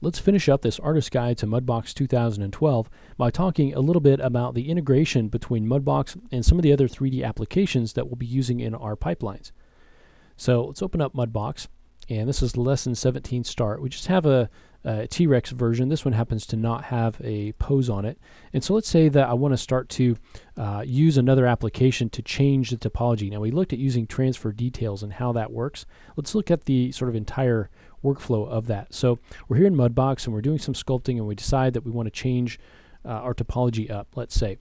let's finish up this Artist Guide to Mudbox 2012 by talking a little bit about the integration between Mudbox and some of the other 3D applications that we'll be using in our pipelines. So let's open up Mudbox, and this is Lesson 17 Start. We just have a T-Rex version. This one happens to not have a pose on it. And so let's say that I want to start to use another application to change the topology. Now we looked at using transfer details and how that works. Let's look at the sort of entire workflow of that. So we're here in Mudbox and we're doing some sculpting, and we decide that we want to change our topology up, let's say.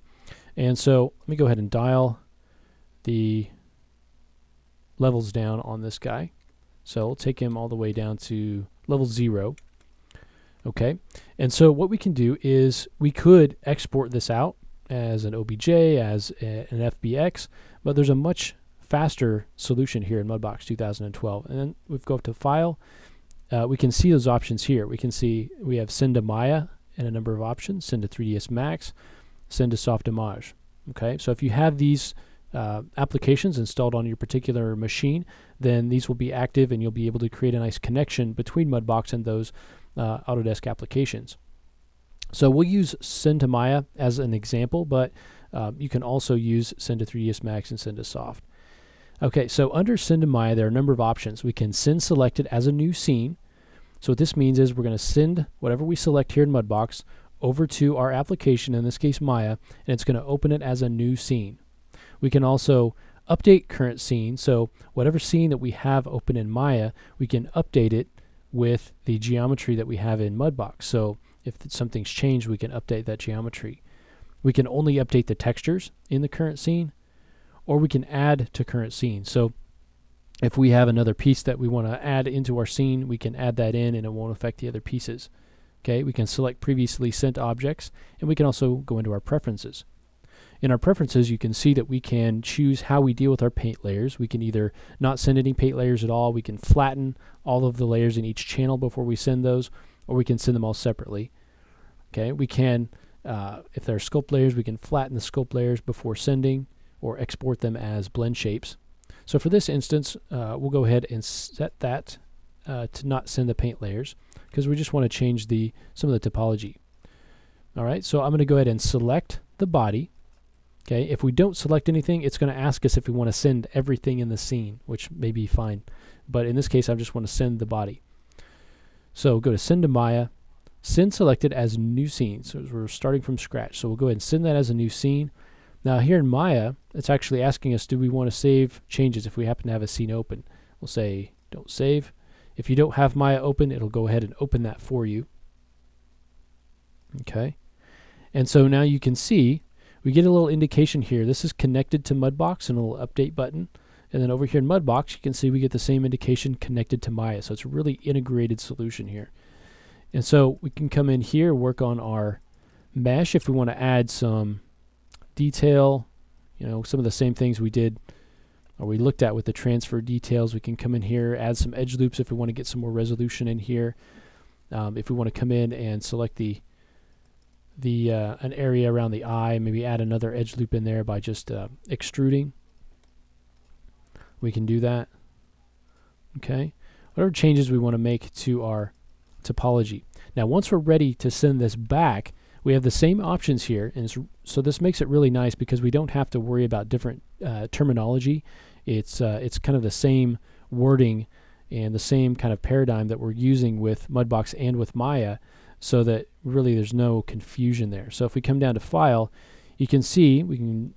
And so let me go ahead and dial the levels down on this guy. So we'll take him all the way down to level 0. Okay, and so what we can do is we could export this out as an OBJ, as an FBX, but there's a much faster solution here in Mudbox 2012. And then we go up to File. We can see those options here. We can see we have Send to Maya and a number of options, Send to 3ds Max, Send to Softimage. Okay, so if you have these applications installed on your particular machine, then these will be active and you'll be able to create a nice connection between Mudbox and those Autodesk applications. So we'll use Send to Maya as an example, but you can also use Send to 3ds Max and Send to Soft. Okay, so under Send to Maya there are a number of options. We can send selected as a new scene. So what this means is we're going to send whatever we select here in Mudbox over to our application, in this case Maya, and it's going to open it as a new scene. We can also update current scene, so whatever scene that we have open in Maya, we can update it with the geometry that we have in Mudbox. So if something's changed, we can update that geometry. We can only update the textures in the current scene, or we can add to current scene. So if we have another piece that we want to add into our scene, we can add that in and it won't affect the other pieces. Okay, we can select previously sent objects, and we can also go into our preferences. In our preferences, you can see that we can choose how we deal with our paint layers. We can either not send any paint layers at all, we can flatten all of the layers in each channel before we send those, or we can send them all separately. Okay, we can, if there are sculpt layers, we can flatten the sculpt layers before sending, or export them as blend shapes. So for this instance, we'll go ahead and set that to not send the paint layers, because we just want to change some of the topology. All right, so I'm going to go ahead and select the body. Okay, if we don't select anything, it's going to ask us if we want to send everything in the scene, which may be fine. But in this case, I just want to send the body. So go to Send to Maya, Send selected as new scene. So we're starting from scratch. So we'll go ahead and send that as a new scene. Now here in Maya, it's actually asking us, do we want to save changes if we happen to have a scene open? We'll say, don't save. If you don't have Maya open, it'll go ahead and open that for you. Okay, and so now you can see we get a little indication here. This is connected to Mudbox and a little update button. And then over here in Mudbox, you can see we get the same indication connected to Maya. So it's a really integrated solution here. And so we can come in here, work on our mesh if we want to add some detail, you know, some of the same things we did or we looked at with the transfer details. We can come in here, add some edge loops if we want to get some more resolution in here. If we want to come in and select an area around the eye, maybe add another edge loop in there by just extruding. We can do that. Okay, whatever changes we want to make to our topology. Now once we're ready to send this back, we have the same options here, and so this makes it really nice because we don't have to worry about different terminology. It's kind of the same wording and the same kind of paradigm that we're using with Mudbox and with Maya, so that really there's no confusion there. So if we come down to File, you can see we can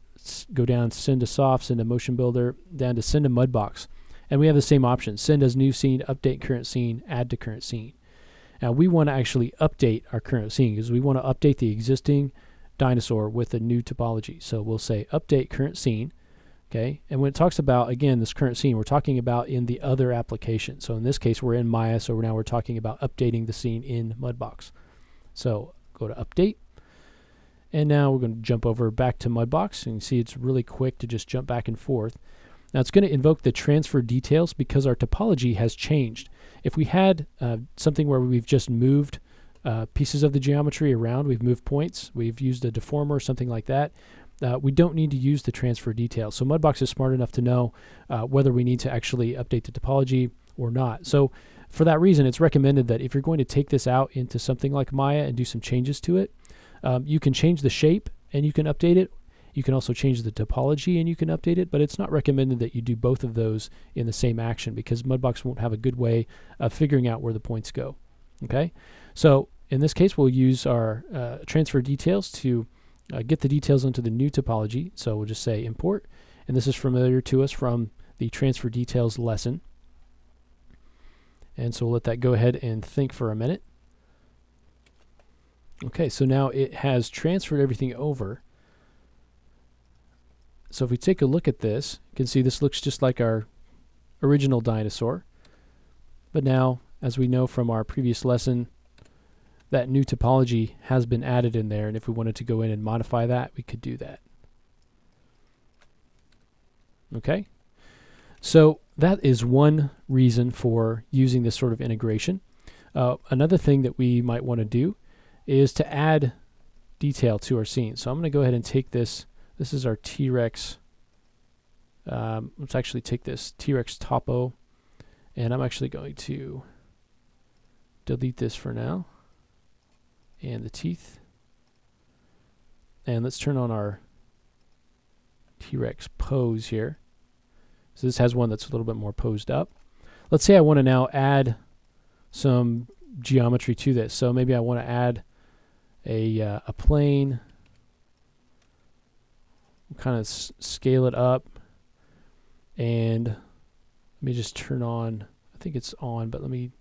go down to Send to Soft, Send to Motion Builder, down to Send to Mudbox. And we have the same options: send as new scene, update current scene, add to current scene. Now we want to actually update our current scene because we want to update the existing dinosaur with a new topology. So we'll say update current scene. Okay, and when it talks about, again, this current scene, we're talking about in the other application. So in this case, we're in Maya, so now we're talking about updating the scene in Mudbox. So go to Update, and now we're going to jump over back to Mudbox, and you can see it's really quick to just jump back and forth. Now it's going to invoke the transfer details because our topology has changed. If we had something where we've just moved pieces of the geometry around, we've moved points, we've used a deformer, something like that, we don't need to use the transfer details. So Mudbox is smart enough to know whether we need to actually update the topology or not. So for that reason, it's recommended that if you're going to take this out into something like Maya and do some changes to it, you can change the shape and you can update it. You can also change the topology and you can update it, but it's not recommended that you do both of those in the same action because Mudbox won't have a good way of figuring out where the points go. Okay, so in this case, we'll use our transfer details to get the details into the new topology. So we'll just say import, and this is familiar to us from the transfer details lesson. And so we'll let that go ahead and think for a minute. Okay, so now it has transferred everything over. So if we take a look at this, you can see this looks just like our original dinosaur. But now, as we know from our previous lesson, that new topology has been added in there, and if we wanted to go in and modify that, we could do that. Okay, so that is one reason for using this sort of integration. Another thing that we might want to do is to add detail to our scene. So I'm going to go ahead and take this. This is our T-Rex. Let's actually take this T-Rex topo, and I'm actually going to delete this for now, and the teeth. And let's turn on our T-Rex pose here. So this has one that's a little bit more posed up. Let's say I want to now add some geometry to this. So maybe I want to add a plane. Kind of scale it up, and let me just turn on, I think it's on, but let me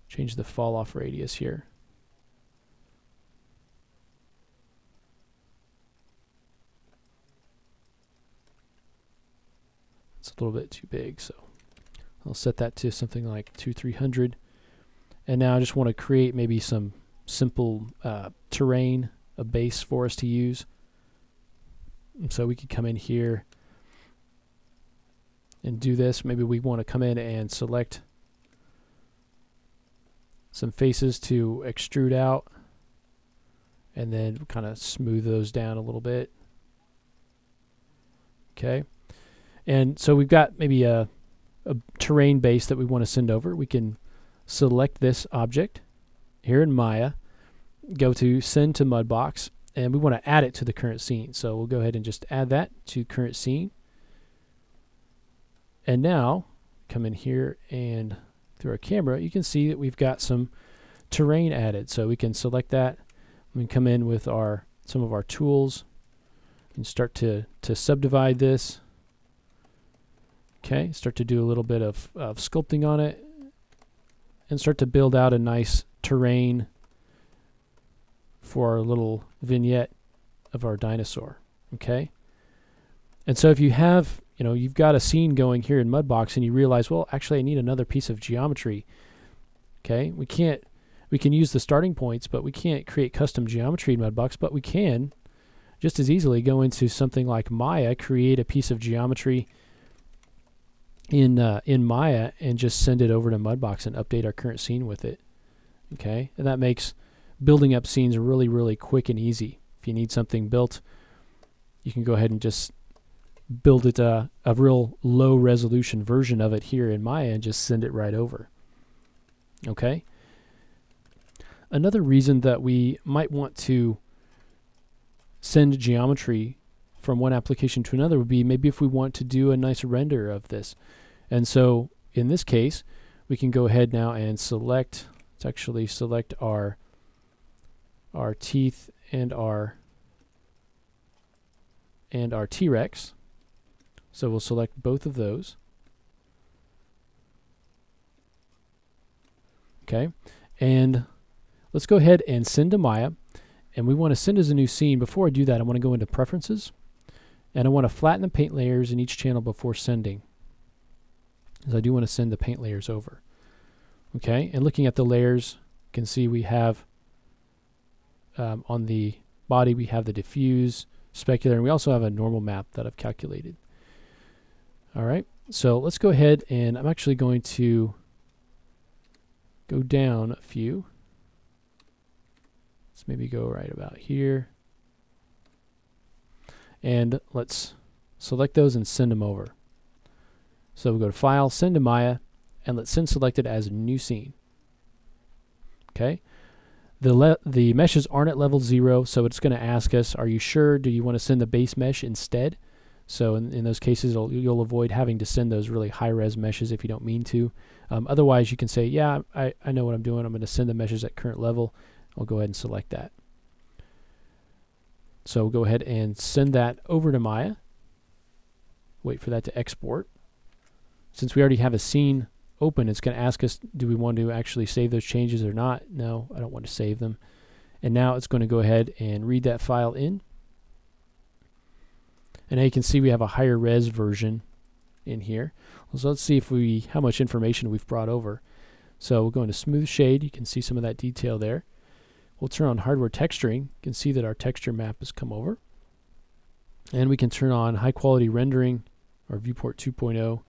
change the fall off radius here. It's a little bit too big, so I'll set that to something like 200-300. And now I just want to create maybe some simple terrain, a base for us to use. So we could come in here and do this. Maybe we want to come in and select some faces to extrude out and then kind of smooth those down a little bit. Okay. And so we've got maybe a terrain base that we want to send over. We can select this object here in Maya, go to send to Mudbox, and we want to add it to the current scene. So we'll go ahead and just add that to current scene. And now, come in here and through our camera, you can see that we've got some terrain added. So we can select that. We can come in with some of our tools and start to subdivide this. Okay, start to do a little bit of sculpting on it and start to build out a nice terrain for our little vignette of our dinosaur. Okay, and so if you have, you've got a scene going here in Mudbox and you realize, well, actually I need another piece of geometry. Okay, we can use the starting points, but we can't create custom geometry in Mudbox, but we can just as easily go into something like Maya, create a piece of geometry in Maya and just send it over to Mudbox and update our current scene with it. Okay, and that makes building up scenes really, really quick and easy. If you need something built, you can go ahead and just build it a real low resolution version of it here in Maya and just send it right over. Okay. Another reason that we might want to send geometry from one application to another would be maybe if we want to do a nice render of this. And so in this case, we can go ahead now and select, let's actually select our teeth and our T-Rex. So we'll select both of those. Okay, and let's go ahead and send to Maya, and we want to send as a new scene. Before I do that, I want to go into Preferences, and I want to flatten the paint layers in each channel before sending, because I do want to send the paint layers over. Okay, and looking at the layers, you can see we have on the body we have the diffuse, specular, and we also have a normal map that I've calculated. All right, so let's go ahead, and I'm actually going to go down a few. Let's maybe go right about here. And let's select those and send them over. So we'll go to File, Send to Maya, and let's send selected as new scene. Okay. The meshes aren't at level 0, so it's going to ask us, are you sure? Do you want to send the base mesh instead? So in those cases, you'll avoid having to send those really high-res meshes if you don't mean to. Otherwise, you can say, yeah, I know what I'm doing. I'm going to send the meshes at current level. I'll go ahead and select that. So we'll go ahead and send that over to Maya. Wait for that to export. Since we already have a scene open, it's going to ask us, do we want to actually save those changes or not? No, I don't want to save them. And now it's going to go ahead and read that file in. And now you can see we have a higher res version in here. So let's see how much information we've brought over. So we'll go into smooth shade. You can see some of that detail there. We'll turn on hardware texturing. You can see that our texture map has come over. And we can turn on high quality rendering, or viewport 2.0.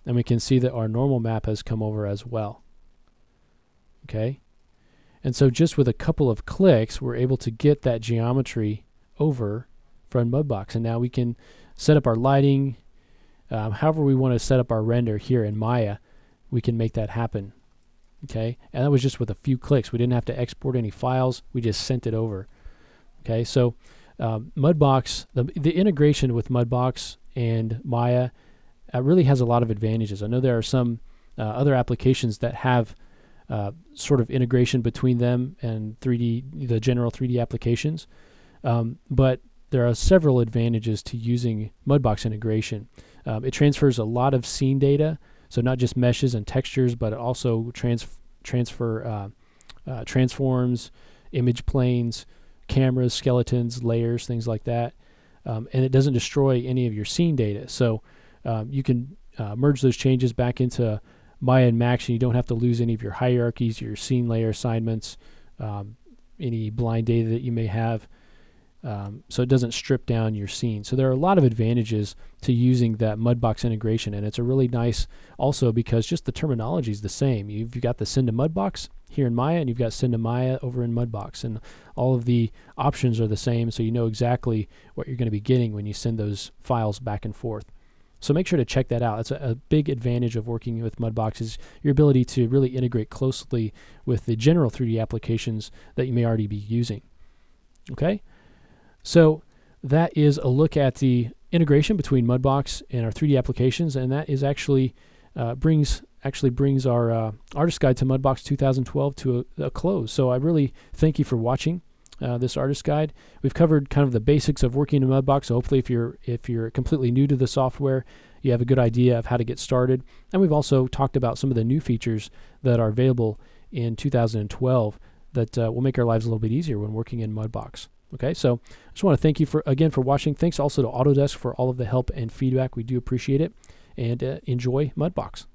And we can see that our normal map has come over as well. Okay. And so just with a couple of clicks, we're able to get that geometry over from Mudbox. And now we can set up our lighting. However we want to set up our render here in Maya, we can make that happen. Okay. And that was just with a few clicks. We didn't have to export any files. We just sent it over. Okay. So Mudbox, the integration with Mudbox and Maya really has a lot of advantages. I know there are some other applications that have sort of integration between them and the general 3D applications, but there are several advantages to using Mudbox integration. It transfers a lot of scene data, so not just meshes and textures, but it also transforms, image planes, cameras, skeletons, layers, things like that, and it doesn't destroy any of your scene data. So you can merge those changes back into Maya and Max, and you don't have to lose any of your hierarchies, your scene layer assignments, any blind data that you may have. So it doesn't strip down your scene. So there are a lot of advantages to using that Mudbox integration, and it's a really nice also because just the terminology is the same. You've got the send to Mudbox here in Maya, and you've got send to Maya over in Mudbox, and all of the options are the same, so you know exactly what you're going to be getting when you send those files back and forth. So make sure to check that out. It's a big advantage of working with Mudbox is your ability to really integrate closely with the general 3D applications that you may already be using. Okay? So that is a look at the integration between Mudbox and our 3D applications, and that is actually brings our artist guide to Mudbox 2012 to a close. So I really thank you for watching this artist guide. We've covered kind of the basics of working in Mudbox, so hopefully if you're completely new to the software, you have a good idea of how to get started. And we've also talked about some of the new features that are available in 2012 that will make our lives a little bit easier when working in Mudbox. Okay, so I just want to thank you again for watching. Thanks also to Autodesk for all of the help and feedback. We do appreciate it, and enjoy Mudbox.